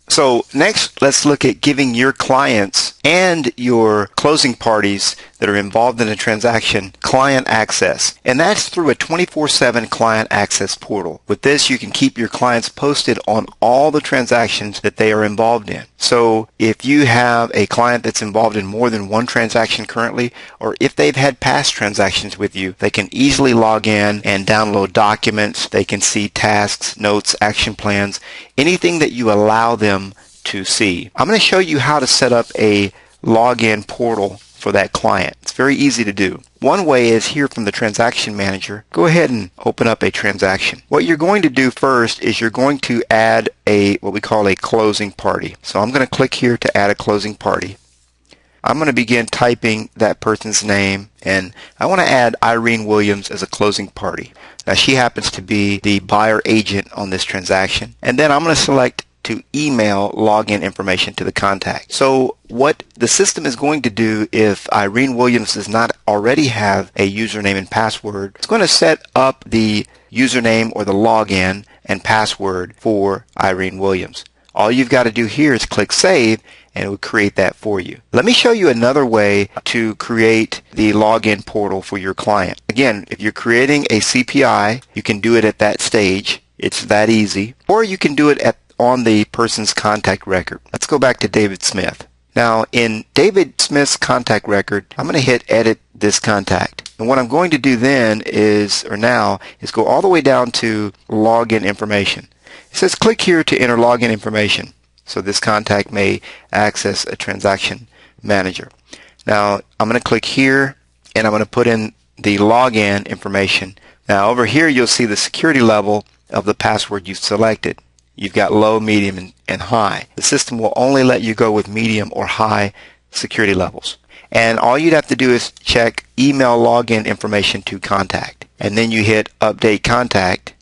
So next, let's look at giving your clients and your closing parties that are involved in a transaction client access. And that's through a 24/7 client access portal. With this, you can keep your clients posted on all the transactions that they are involved in. So if you have a client that's involved in more than one transaction currently, or if they've had past transactions with you, they can easily log in and download documents. They can see tasks, notes, action plans, anything that you allow them to see. I'm going to show you how to set up a login portal for that client. It's very easy to do. One way is here from the transaction manager. Go ahead and open up a transaction. What you're going to do first is you're going to add what we call a closing party. So I'm going to click here to add a closing party. I'm going to begin typing that person's name, and I want to add Irene Williams as a closing party. Now she happens to be the buyer agent on this transaction. And then I'm going to select to email login information to the contact. So what the system is going to do if Irene Williams does not already have a username and password, it's going to set up the username or the login and password for Irene Williams. All you've got to do here is click Save, and it will create that for you. Let me show you another way to create the login portal for your client. Again, if you're creating a CPI, you can do it at that stage. It's that easy. Or you can do it on the person's contact record. Let's go back to David Smith. Now, in David Smith's contact record, I'm going to hit Edit this contact. And what I'm going to do then is go all the way down to Login Information. It says click here to enter login information. So this contact may access a transaction manager. Now, I'm going to click here, and I'm going to put in the login information. Now, over here, you'll see the security level of the password you've selected. You've got low, medium, and high. The system will only let you go with medium or high security levels. And all you'd have to do is check email login information to contact. And then you hit update contact.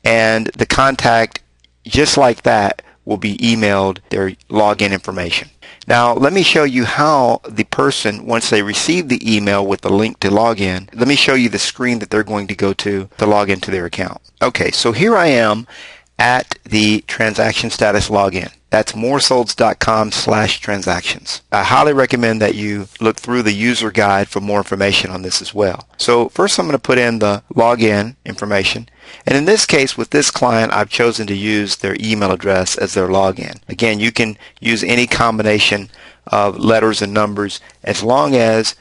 And the contact, just like that, will be emailed their login information. Now, let me show you how the person, once they receive the email with the link to login, let me show you the screen that they're going to go to log into their account. Okay, so here I am at the transaction status login. That's MoreSolds.com/transactions. I highly recommend that you look through the user guide for more information on this as well. So first I'm going to put in the login information. And in this case, with this client, I've chosen to use their email address as their login. Again, you can use any combination of letters and numbers as long as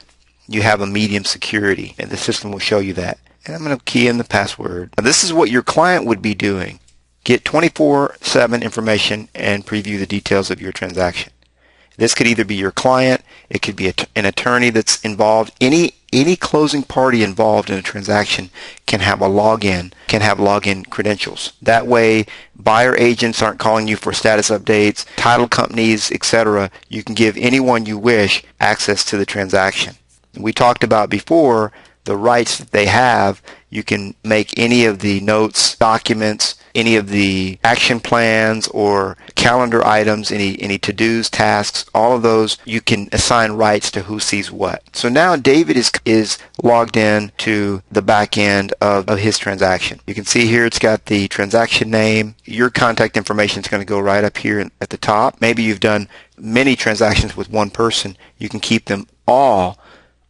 you have a medium security, and the system will show you that. And I'm going to key in the password. Now, this is what your client would be doing. Get 24/7 information and preview the details of your transaction. This could either be your client, it could be an attorney that's involved. Any closing party involved in a transaction can have login credentials. That way, buyer agents aren't calling you for status updates, title companies, etc. You can give anyone you wish access to the transaction. We talked about before the rights that they have. You can make any of the notes, documents, any of the action plans or calendar items, any to-dos, tasks, all of those, you can assign rights to who sees what. So now David is logged in to the back end of his transaction. You can see here it's got the transaction name. Your contact information is going to go right up here at the top. Maybe you've done many transactions with one person. You can keep them all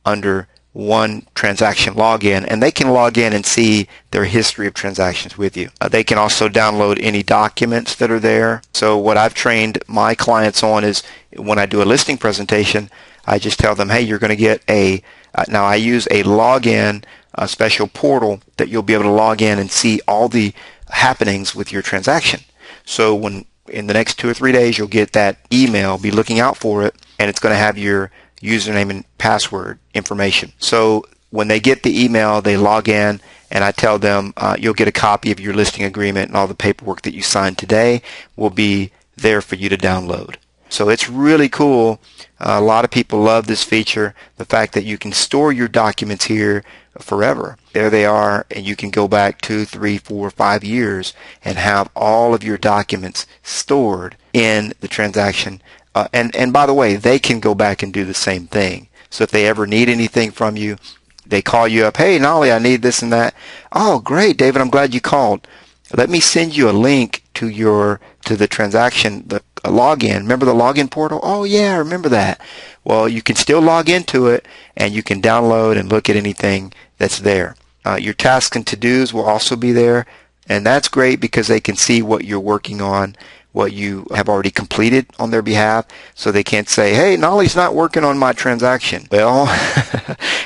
under one transaction login, and they can log in and see their history of transactions with you. They can also download any documents that are there. So what I've trained my clients on is when I do a listing presentation, I just tell them, hey, you're going to get now I use a login, a special portal that you'll be able to log in and see all the happenings with your transaction. So when in the next 2 or 3 days you'll get that email, be looking out for it, and it's going to have your username and password information. So when they get the email, they log in, and I tell them you'll get a copy of your listing agreement, and all the paperwork that you signed today will be there for you to download. So it's really cool. A lot of people love this feature, the fact that you can store your documents here forever. There they are, and you can go back 2, 3, 4, 5 years and have all of your documents stored in the transaction. And by the way, they can go back and do the same thing. So if they ever need anything from you, they call you up, hey, Nolly, I need this and that. Oh, great, David, I'm glad you called. Let me send you a link to the transaction, the a login. Remember the login portal? Oh yeah, I remember that. Well, you can still log into it, and you can download and look at anything that's there. Your tasks and to-dos will also be there, and that's great because they can see what you're working on, what you have already completed on their behalf, so they can't say, hey, Nolly's not working on my transaction. Well,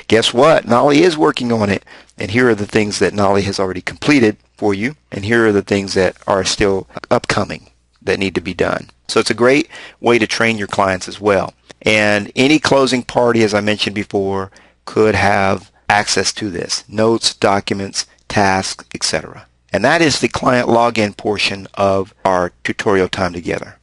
guess what? Nolly is working on it, and here are the things that Nolly has already completed for you, and here are the things that are still upcoming that need to be done. So it's a great way to train your clients as well. And any closing party, as I mentioned before, could have access to this: notes, documents, tasks, etc. And that is the client login portion of our tutorial time together.